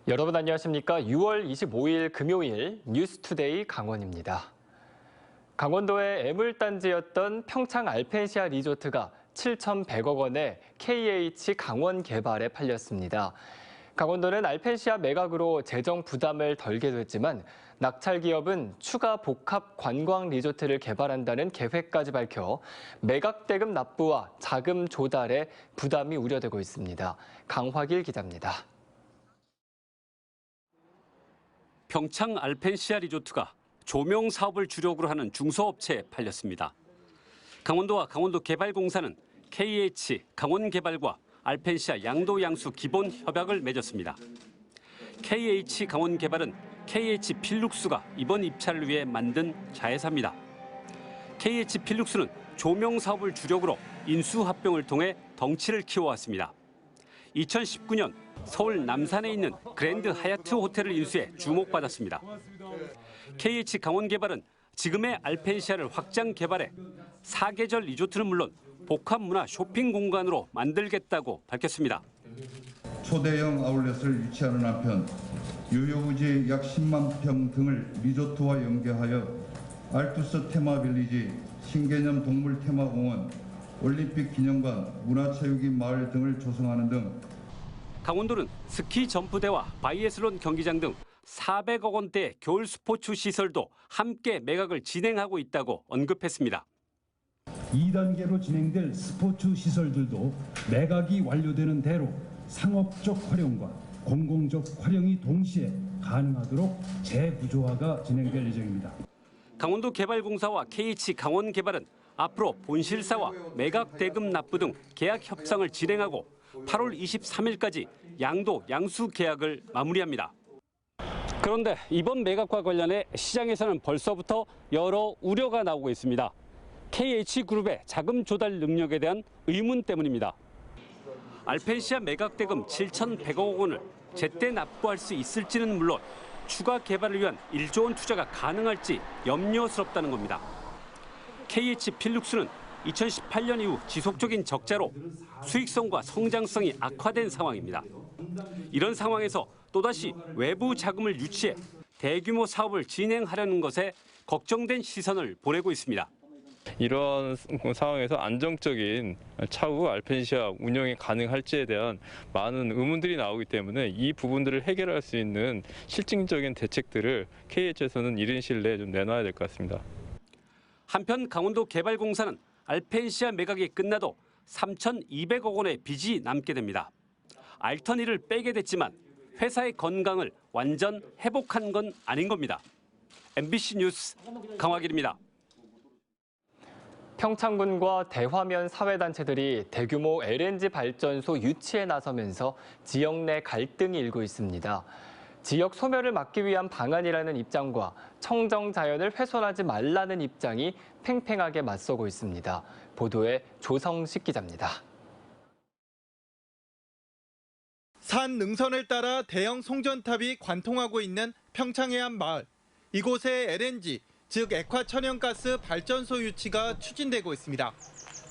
여러분 안녕하십니까? 6월 25일 금요일 뉴스투데이 강원입니다. 강원도의 애물단지였던 평창 알펜시아 리조트가 7,100억 원의 KH 강원 개발에 팔렸습니다. 강원도는 알펜시아 매각으로 재정 부담을 덜게 됐지만 낙찰 기업은 추가 복합 관광 리조트를 개발한다는 계획까지 밝혀 매각 대금 납부와 자금 조달에 부담이 우려되고 있습니다. 강화길 기자입니다. 평창 알펜시아 리조트가 조명 사업을 주력으로 하는 중소업체에 팔렸습니다. 강원도와 강원도개발공사는 KH 강원개발과 알펜시아 양도 양수 기본 협약을 맺었습니다. KH 강원개발은 KH 필룩스가 이번 입찰을 위해 만든 자회사입니다. KH 필룩스는 조명 사업을 주력으로 인수합병을 통해 덩치를 키워왔습니다. 2019년 서울 남산에 있는 그랜드 하얏트 호텔을 인수해 주목받았습니다. KH 강원개발은 지금의 알펜시아를 확장 개발해 사계절 리조트는 물론 복합문화 쇼핑 공간으로 만들겠다고 밝혔습니다. 초대형 아울렛을 유치하는 한편 유효부지 약 10만 평 등을 리조트와 연계하여 알투스 테마빌리지, 신개념 동물 테마공원, 올림픽 기념관, 문화체육인 마을 등을 조성하는 등 강원도는 스키 점프대와 바이애슬론 경기장 등 400억 원대의 겨울 스포츠 시설도 함께 매각을 진행하고 있다고 언급했습니다. 2단계로 진행될 스포츠 시설들도 매각이 완료되는 대로 상업적 활용과 공공적 활용이 동시에 가능하도록 재구조화가 진행될 예정입니다. 강원도개발공사와 KH 강원개발은 앞으로 본실사와 매각 대금 납부 등 계약 협상을 진행하고 8월 23일까지 양도 양수 계약을 마무리합니다. 그런데 이번 매각과 관련해 시장에서는 벌써부터 여러 우려가 나오고 있습니다. KH그룹의 자금 조달 능력에 대한 의문 때문입니다. 알펜시아 매각 대금 7,100억 원을 제때 납부할 수 있을지는 물론 추가 개발을 위한 1조 원 투자가 가능할지 염려스럽다는 겁니다. KH 필룩스는 2018년 이후 지속적인 적자로 수익성과 성장성이 악화된 상황입니다. 이런 상황에서 또다시 외부 자금을 유치해 대규모 사업을 진행하려는 것에 걱정된 시선을 보내고 있습니다. 이런 상황에서 안정적인 차후 알펜시아 운영이 가능할지에 대한 많은 의문들이 나오기 때문에 이 부분들을 해결할 수 있는 실질적인 대책들을 KH에서는 이른 시일 내에 좀 내놔야 될 것 같습니다. 한편 강원도개발공사는 알펜시아 매각이 끝나도 3,200억 원의 빚이 남게 됩니다. 알터니를 빼게 됐지만 회사의 건강을 완전 회복한 건 아닌 겁니다. MBC 뉴스 강화길입니다. 평창군과 대화면 사회단체들이 대규모 LNG 발전소 유치에 나서면서 지역 내 갈등이 일고 있습니다. 지역 소멸을 막기 위한 방안이라는 입장과 청정 자연을 훼손하지 말라는 입장이 팽팽하게 맞서고 있습니다. 보도에 조성식 기자입니다. 산 능선을 따라 대형 송전탑이 관통하고 있는 평창의 한 마을. 이곳에 LNG, 즉 액화천연가스 발전소 유치가 추진되고 있습니다.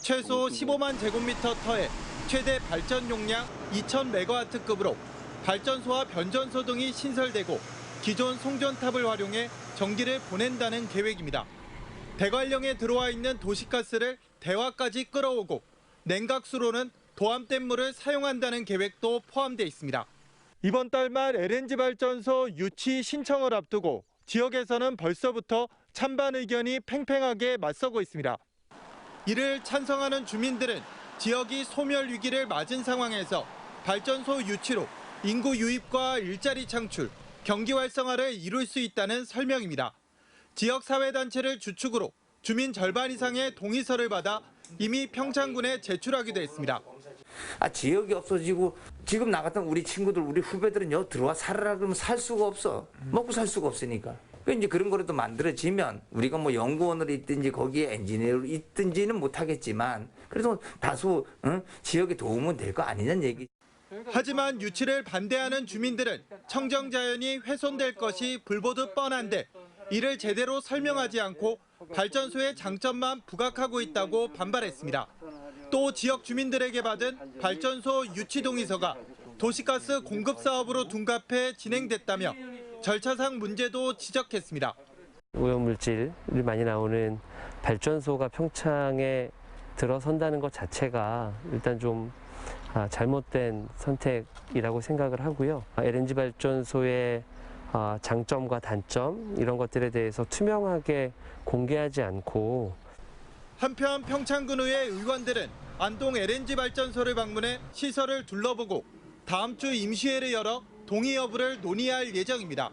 최소 15만 제곱미터 터에 최대 발전 용량 2,000메가와트급으로 발전소와 변전소 등이 신설되고 기존 송전탑을 활용해 전기를 보낸다는 계획입니다. 대관령에 들어와 있는 도시가스를 대화까지 끌어오고 냉각수로는 도암댐물을 사용한다는 계획도 포함되어 있습니다. 이번 달 말 LNG 발전소 유치 신청을 앞두고 지역에서는 벌써부터 찬반 의견이 팽팽하게 맞서고 있습니다. 이를 찬성하는 주민들은 지역이 소멸 위기를 맞은 상황에서 발전소 유치로 인구 유입과 일자리 창출, 경기 활성화를 이룰 수 있다는 설명입니다. 지역 사회단체를 주축으로 주민 절반 이상의 동의서를 받아 이미 평창군에 제출하기도 했습니다. 지역이 없어지고 지금 나 같은 우리 친구들, 우리 후배들은 여기 들어와 살아라 그러면 살 수가 없어. 먹고 살 수가 없으니까. 이제 그런 거라도 만들어지면 우리가 뭐 연구원으로 있든지 거기에 엔지니어로 있든지는 못하겠지만 그래도 다소 지역에 도움은 될 거 아니냐는 얘기. 하지만 유치를 반대하는 주민들은 청정 자연이 훼손될 것이 불보듯 뻔한데 이를 제대로 설명하지 않고 발전소의 장점만 부각하고 있다고 반발했습니다. 또 지역 주민들에게 받은 발전소 유치 동의서가 도시가스 공급 사업으로 둔갑해 진행됐다며 절차상 문제도 지적했습니다. 오염물질이 많이 나오는 발전소가 평창에 들어선다는 것 자체가 일단 좀 잘못된 선택이라고 생각을 하고요. LNG 발전소의 장점과 단점 이런 것들에 대해서 투명하게 공개하지 않고 한편 평창군의회 의원들은 안동 LNG 발전소를 방문해 시설을 둘러보고 다음 주 임시회를 열어 동의 여부를 논의할 예정입니다.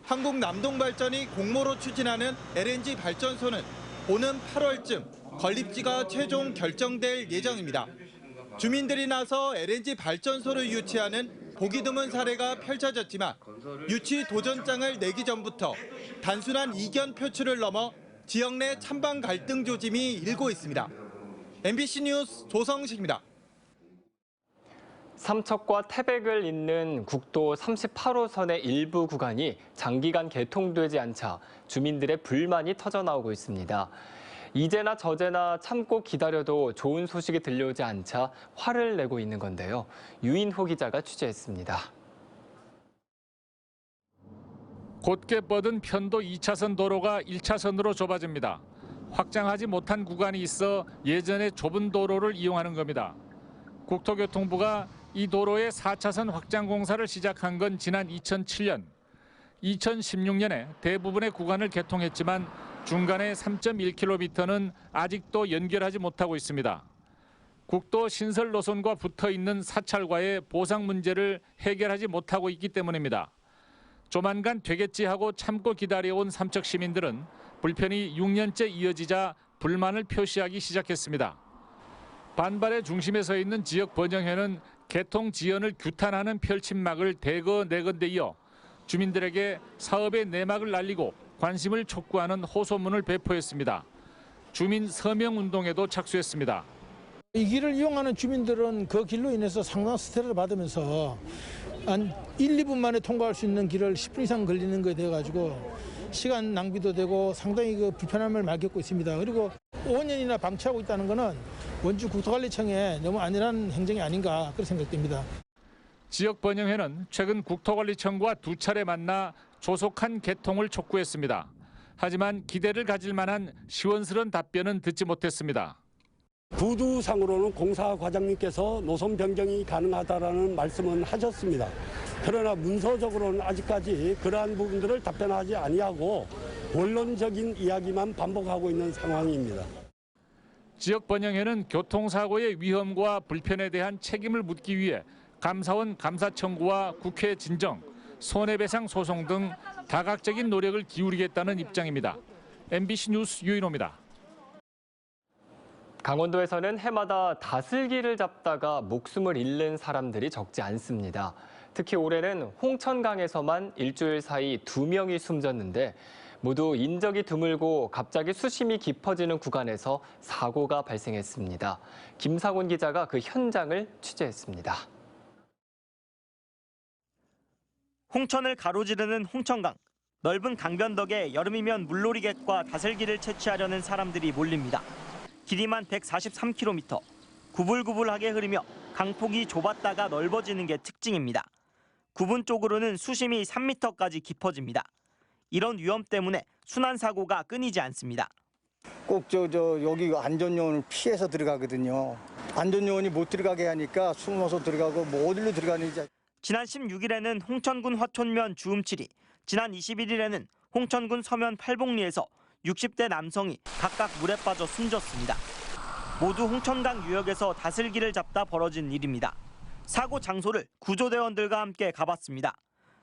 한국남동발전이 공모로 추진하는 LNG 발전소는 오는 8월쯤 건립지가 최종 결정될 예정입니다. 주민들이 나서 LNG 발전소를 유치하는 보기 드문 사례가 펼쳐졌지만 유치 도전장을 내기 전부터 단순한 이견 표출을 넘어 지역 내 찬반 갈등 조짐이 일고 있습니다. MBC 뉴스 조성식입니다. 삼척과 태백을 잇는 국도 38호선의 일부 구간이 장기간 개통되지 않자 주민들의 불만이 터져나오고 있습니다. 이제나 저제나 참고 기다려도 좋은 소식이 들려오지 않자 화를 내고 있는 건데요. 유인호 기자가 취재했습니다. 곧게 뻗은 편도 2차선 도로가 1차선으로 좁아집니다. 확장하지 못한 구간이 있어 예전에 좁은 도로를 이용하는 겁니다. 국토교통부가 이 도로의 4차선 확장 공사를 시작한 건 지난 2007년. 2016년에 대부분의 구간을 개통했지만 중간에 3.1km는 아직도 연결하지 못하고 있습니다. 국도 신설 노선과 붙어있는 사찰과의 보상 문제를 해결하지 못하고 있기 때문입니다. 조만간 되겠지 하고 참고 기다려온 삼척 시민들은 불편이 6년째 이어지자 불만을 표시하기 시작했습니다. 반발의 중심에 서 있는 지역 번영회는 개통 지연을 규탄하는 펼침막을 대거 내건 데 이어 주민들에게 사업의 내막을 날리고 관심을 촉구하는 호소문을 배포했습니다. 주민 서명 운동에도 착수했습니다. 이 길을 이용하는 주민들은 그 길로 인해서 상당한 스트레스를 받으면서 한 1, 2분 만에 통과할 수 있는 길을 10분 이상 걸리는 거에 대해 가지고 시간 낭비도 되고 상당히 그 불편함을 많이 겪고 있습니다. 그리고 5년이나 방치하고 있다는 것은 원주 국토관리청의 너무 안일한 행정이 아닌가 그렇게 생각됩니다. 지역 번영회는 최근 국토관리청과 두 차례 만나 조속한 개통을 촉구했습니다. 하지만 기대를 가질 만한 시원스러운 답변은 듣지 못했습니다. 구두상으로는 공사 과장님께서 노선 변경이 가능하다라는 말씀은 하셨습니다. 그러나 문서적으로는 아직까지 그러한 부분들을 답변하지 아니하고 원론적인 이야기만 반복하고 있는 상황입니다. 지역 번영회는 교통사고의 위험과 불편에 대한 책임을 묻기 위해 감사원 감사 청구와 국회 진정, 손해배상 소송 등 다각적인 노력을 기울이겠다는 입장입니다. MBC 뉴스 유인호입니다. 강원도에서는 해마다 다슬기를 잡다가 목숨을 잃는 사람들이 적지 않습니다. 특히 올해는 홍천강에서만 일주일 사이 2명이 숨졌는데 모두 인적이 드물고 갑자기 수심이 깊어지는 구간에서 사고가 발생했습니다. 김상훈 기자가 그 현장을 취재했습니다. 홍천을 가로지르는 홍천강. 넓은 강변덕에 여름이면 물놀이객과 다슬기를 채취하려는 사람들이 몰립니다. 길이만 143km, 구불구불하게 흐르며 강폭이 좁았다가 넓어지는 게 특징입니다. 구분 쪽으로는 수심이 3m까지 깊어집니다. 이런 위험 때문에 순환사고가 끊이지 않습니다. 꼭 여기 안전요원을 피해서 들어가거든요. 안전요원이 못 들어가게 하니까 숨어서 들어가고 뭐 어디로 들어가는지. 지난 16일에는 홍천군 화촌면 주음칠이, 지난 21일에는 홍천군 서면 팔복리에서 60대 남성이 각각 물에 빠져 숨졌습니다. 모두 홍천강 유역에서 다슬기를 잡다 벌어진 일입니다. 사고 장소를 구조대원들과 함께 가봤습니다.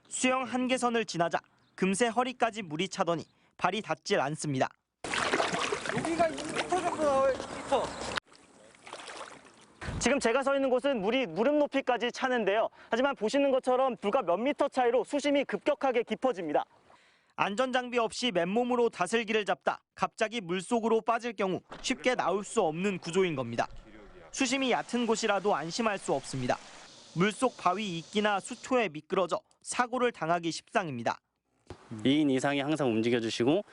수영 한계선을 지나자 금세 허리까지 물이 차더니 발이 닿질 않습니다. 여기가 2m 정도 나와요, 2m. 지금 제가 서 있는 곳은 물이 무릎 높이까지 차는데요. 하지만 보시는 것처럼 불과 몇 미터 차이로 수심이 급격하게 깊어집니다. 안전장비 없이 맨몸으로 다슬기를 잡다 갑자기 물속으로 빠질 경우 쉽게 나올 수 없는 구조인 겁니다. 수심이 얕은 곳이라도 안심할 수 없습니다. 물속 바위 이끼나 수초에 미끄러져 사고를 당하기 십상입니다. 2인 이상이 항상 움직여주시고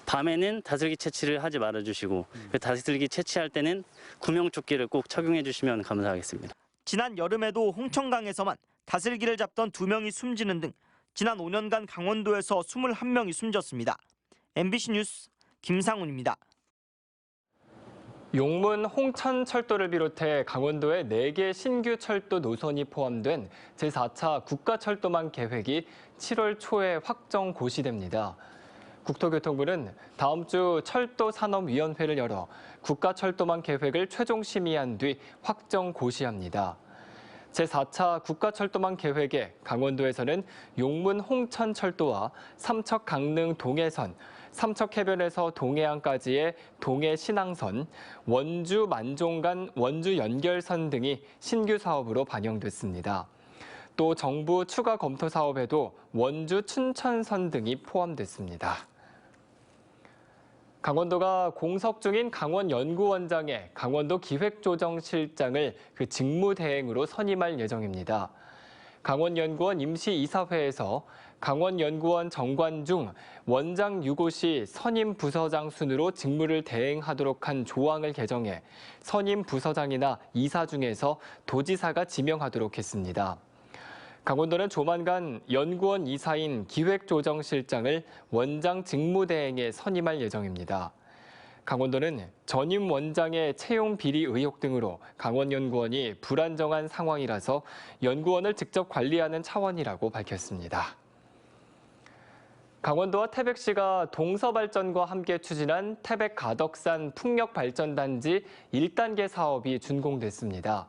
밤에는 다슬기 채취를 하지 말아주시고 다슬기 채취할 때는 구명조끼를 꼭 착용해 주시면 감사하겠습니다. 지난 여름에도 홍천강에서만 다슬기를 잡던 2명이 숨지는 등 지난 5년간 강원도에서 21명이 숨졌습니다. MBC 뉴스 김상훈입니다. 용문 홍천철도를 비롯해 강원도의 4개 신규 철도 노선이 포함된 제4차 국가철도망 계획이 7월 초에 확정 고시됩니다. 국토교통부는 다음 주 철도산업위원회를 열어 국가철도망 계획을 최종 심의한 뒤 확정 고시합니다. 제4차 국가철도망 계획에 강원도에서는 용문 홍천철도와 삼척 강릉 동해선, 삼척 해변에서 동해안까지의 동해 신항선, 원주 만종간 원주 연결선 등이 신규 사업으로 반영됐습니다. 또 정부 추가 검토 사업에도 원주 춘천선 등이 포함됐습니다. 강원도가 공석 중인 강원연구원장에 강원도 기획조정실장을 직무대행으로 선임할 예정입니다. 강원연구원 임시이사회에서 강원연구원 정관중 원장 유고시 선임 부서장 순으로 직무를 대행하도록 한 조항을 개정해 선임 부서장이나 이사 중에서 도지사가 지명하도록 했습니다. 강원도는 조만간 연구원 이사인 기획조정실장을 원장 직무대행에 선임할 예정입니다. 강원도는 전임 원장의 채용 비리 의혹 등으로 강원연구원이 불안정한 상황이라서 연구원을 직접 관리하는 차원이라고 밝혔습니다. 강원도와 태백시가 동서발전과 함께 추진한 태백 가덕산 풍력발전단지 1단계 사업이 준공됐습니다.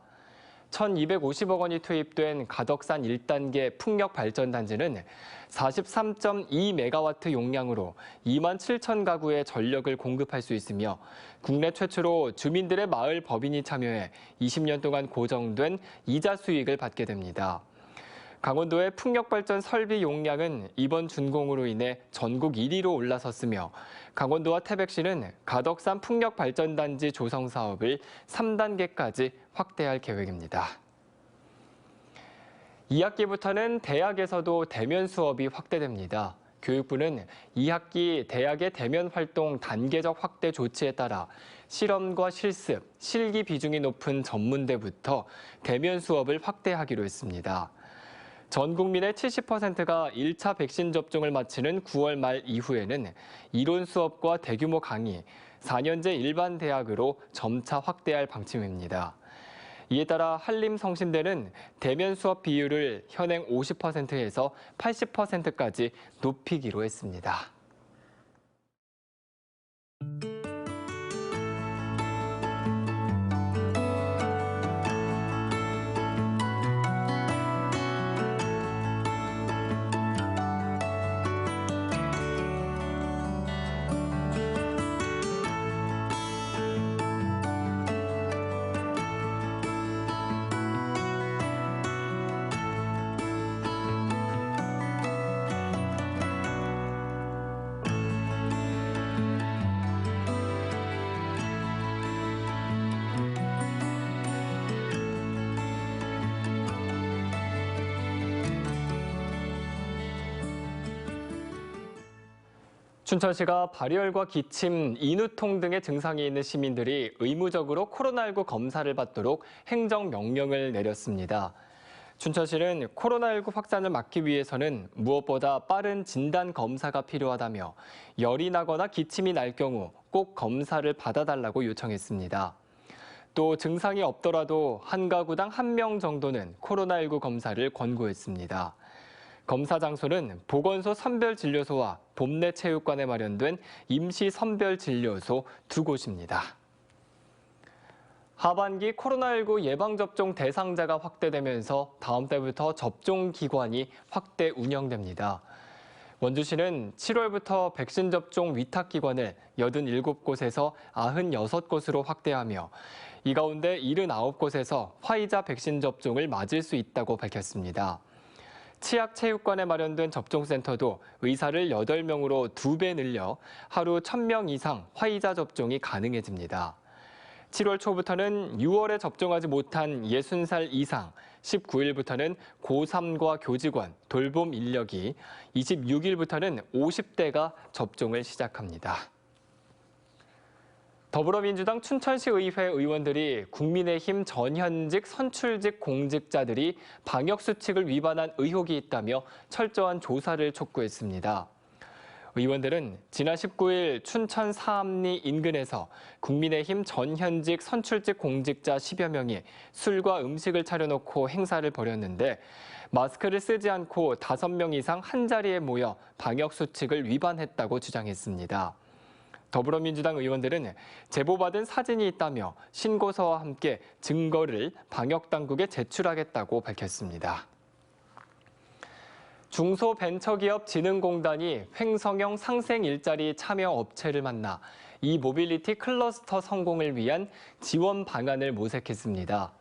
1,250억 원이 투입된 가덕산 1단계 풍력발전단지는 43.2메가와트 용량으로 2만 7천 가구의 전력을 공급할 수 있으며 국내 최초로 주민들의 마을 법인이 참여해 20년 동안 고정된 이자 수익을 받게 됩니다. 강원도의 풍력발전 설비 용량은 이번 준공으로 인해 전국 1위로 올라섰으며 강원도와 태백시는 가덕산 풍력발전단지 조성 사업을 3단계까지 확대할 계획입니다. 2학기부터는 대학에서도 대면 수업이 확대됩니다. 교육부는 2학기 대학의 대면 활동 단계적 확대 조치에 따라 실험과 실습, 실기 비중이 높은 전문대부터 대면 수업을 확대하기로 했습니다. 전 국민의 70%가 1차 백신 접종을 마치는 9월 말 이후에는 이론 수업과 대규모 강의, 4년제 일반 대학으로 점차 확대할 방침입니다. 이에 따라 한림성신대는 대면 수업 비율을 현행 50%에서 80%까지 높이기로 했습니다. 춘천시가 발열과 기침, 인후통 등의 증상이 있는 시민들이 의무적으로 코로나19 검사를 받도록 행정명령을 내렸습니다. 춘천시는 코로나19 확산을 막기 위해서는 무엇보다 빠른 진단 검사가 필요하다며 열이 나거나 기침이 날 경우 꼭 검사를 받아달라고 요청했습니다. 또 증상이 없더라도 한 가구당 1명 정도는 코로나19 검사를 권고했습니다. 검사 장소는 보건소 선별진료소와 봄내 체육관에 마련된 임시 선별진료소 2곳입니다. 하반기 코로나19 예방접종 대상자가 확대되면서 다음 달부터 접종기관이 확대 운영됩니다. 원주시는 7월부터 백신 접종 위탁기관을 87곳에서 96곳으로 확대하며 이 가운데 79곳에서 화이자 백신 접종을 맞을 수 있다고 밝혔습니다. 치약체육관에 마련된 접종센터도 의사를 8명으로 2배 늘려 하루 1,000명 이상 화이자 접종이 가능해집니다. 7월 초부터는 6월에 접종하지 못한 60살 이상, 19일부터는 고3과 교직원, 돌봄 인력이, 26일부터는 50대가 접종을 시작합니다. 더불어민주당 춘천시 의회 의원들이 국민의힘 전현직 선출직 공직자들이 방역수칙을 위반한 의혹이 있다며 철저한 조사를 촉구했습니다. 의원들은 지난 19일 춘천 사암리 인근에서 국민의힘 전현직 선출직 공직자 10여 명이 술과 음식을 차려놓고 행사를 벌였는데 마스크를 쓰지 않고 5명 이상 한자리에 모여 방역수칙을 위반했다고 주장했습니다. 더불어민주당 의원들은 제보받은 사진이 있다며 신고서와 함께 증거를 방역당국에 제출하겠다고 밝혔습니다. 중소벤처기업진흥공단이 횡성형 상생 일자리 참여 업체를 만나 이모빌리티 클러스터 성공을 위한 지원 방안을 모색했습니다.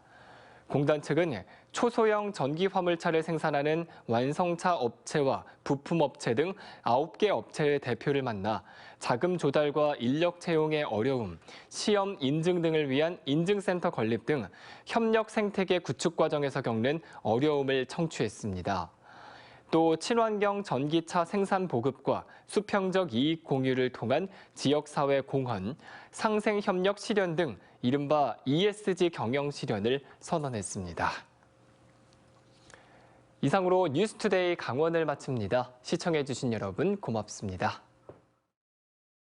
공단 측은 초소형 전기 화물차를 생산하는 완성차 업체와 부품업체 등 9개 업체의 대표를 만나 자금 조달과 인력 채용의 어려움, 시험 인증 등을 위한 인증센터 건립 등 협력 생태계 구축 과정에서 겪는 어려움을 청취했습니다. 또 친환경 전기차 생산 보급과 수평적 이익 공유를 통한 지역사회 공헌, 상생협력 실현 등 이른바 ESG 경영 실현을 선언했습니다. 이상으로 뉴스투데이 강원을 마칩니다. 시청해주신 여러분 고맙습니다.